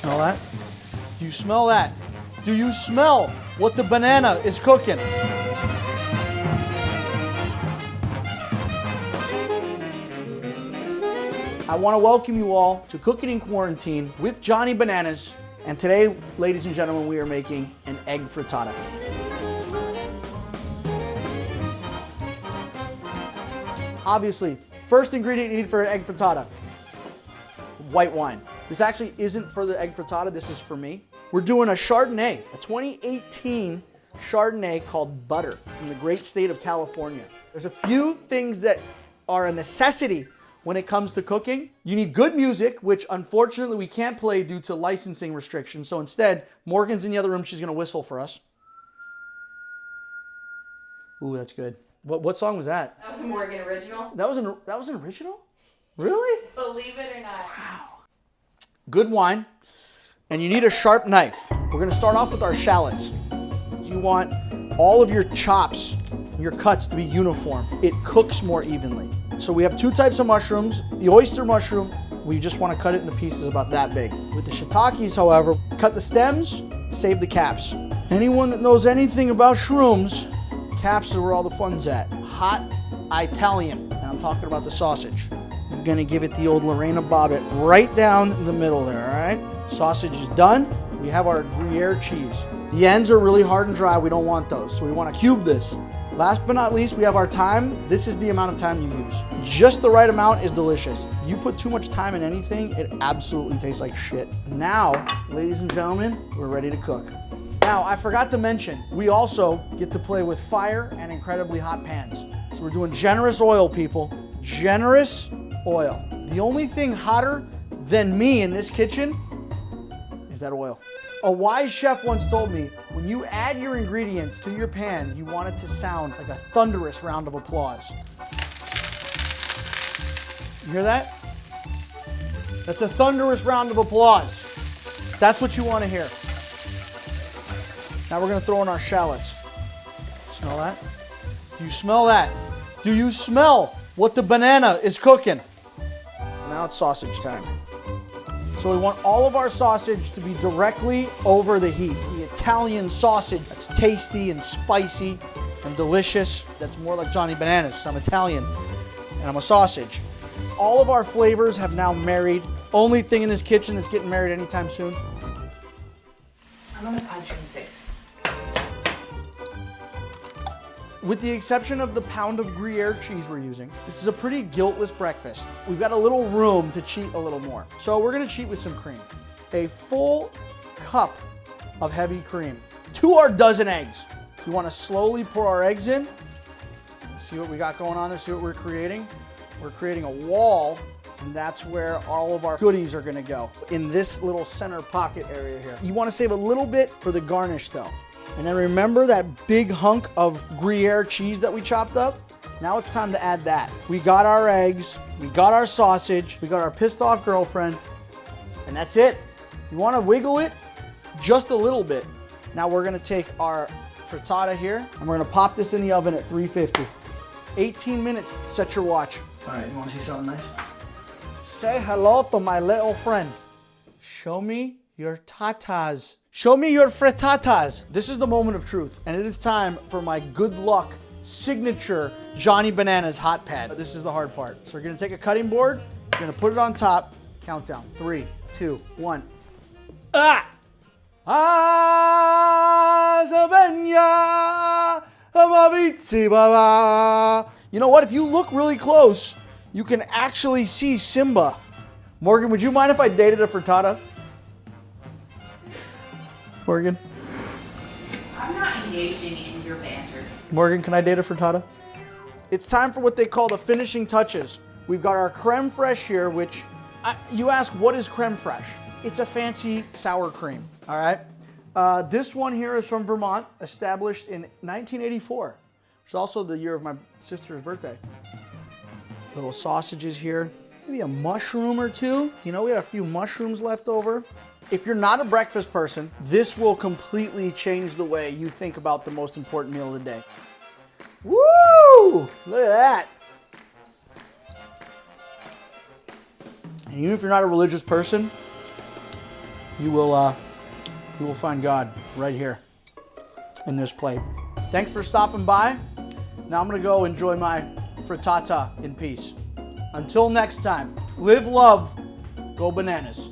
Smell that? Do you smell that? Do you smell what the banana is cooking? I want to welcome you all to Cooking in Quarantine with Johnny Bananas. And today, ladies and gentlemen, we are making an egg frittata. Obviously, first ingredient you need for an egg frittata, white wine. This actually isn't for the egg frittata, this is for me. We're doing a Chardonnay, a 2018 Chardonnay called Butter from the great state of California. There's a few things that are a necessity when it comes to cooking. You need good music, which unfortunately we can't play due to licensing restrictions. So instead, Morgan's in the other room, she's gonna whistle for us. Ooh, that's good. What song was that? That was a Morgan original. That was an original? Really? Believe it or not. Wow. Good wine, and you need a sharp knife. We're gonna start off with our shallots. You want all of your chops, your cuts to be uniform. It cooks more evenly. So we have two types of mushrooms. The oyster mushroom, we just wanna cut it into pieces about that big. With the shiitakes, however, cut the stems, save the caps. Anyone that knows anything about shrooms, caps are where all the fun's at. Hot Italian, and I'm talking about the sausage. I'm gonna give it the old Lorena Bobbitt right down the middle there, all right? Sausage is done. We have our Gruyere cheese. The ends are really hard and dry. We don't want those, so we wanna cube this. Last but not least, we have our thyme. This is the amount of thyme you use. Just the right amount is delicious. You put too much thyme in anything, it absolutely tastes like shit. Now, ladies and gentlemen, we're ready to cook. Now, I forgot to mention, we also get to play with fire and incredibly hot pans. So we're doing generous oil, people. Generous oil. The only thing hotter than me in this kitchen is that oil. A wise chef once told me, when you add your ingredients to your pan, you want it to sound like a thunderous round of applause. You hear that? That's a thunderous round of applause. That's what you want to hear. Now we're gonna throw in our shallots. Smell that? Do you smell that? Do you smell what the banana is cooking? Now it's sausage time. So we want all of our sausage to be directly over the heat. The Italian sausage that's tasty and spicy and delicious. That's more like Johnny Bananas. I'm Italian and I'm a sausage. All of our flavors have now married. Only thing in this kitchen that's getting married anytime soon. I'm gonna punch you in the face. With the exception of the pound of Gruyere cheese we're using, this is a pretty guiltless breakfast. We've got a little room to cheat a little more. So we're gonna cheat with some cream. A full cup of heavy cream to our dozen eggs. So we wanna slowly pour our eggs in. See what we got going on there, see what we're creating? We're creating a wall, and that's where all of our goodies are gonna go, in this little center pocket area here. You wanna save a little bit for the garnish though. And then remember that big hunk of Gruyere cheese that we chopped up? Now it's time to add that. We got our eggs, we got our sausage, we got our pissed off girlfriend, and that's it. You wanna wiggle it just a little bit. Now we're gonna take our frittata here, and we're gonna pop this in the oven at 350. 18 minutes, set your watch. All right, you wanna see something nice? Say hello to my little friend. Show me your tatas. Show me your frittatas. This is the moment of truth, and it is time for my good luck signature Johnny Bananas hot pad. This is the hard part. So we're gonna take a cutting board, we're gonna put it on top, countdown, 3, 2, 1. Ah! You know what, if you look really close, you can actually see Simba. Morgan, would you mind if I dated a frittata? Morgan? I'm not engaging in your banter. Morgan, can I date a frittata? It's time for what they call the finishing touches. We've got our creme fraiche here, which, you ask, what is creme fraiche? It's a fancy sour cream, all right? This one here is from Vermont, established in 1984. It's also the year of my sister's birthday. Little sausages here, maybe a mushroom or two. You know, we had a few mushrooms left over. If you're not a breakfast person, this will completely change the way you think about the most important meal of the day. Woo! Look at that. And even if you're not a religious person, you will find God right here in this plate. Thanks for stopping by. Now I'm gonna go enjoy my frittata in peace. Until next time, live, love, go bananas.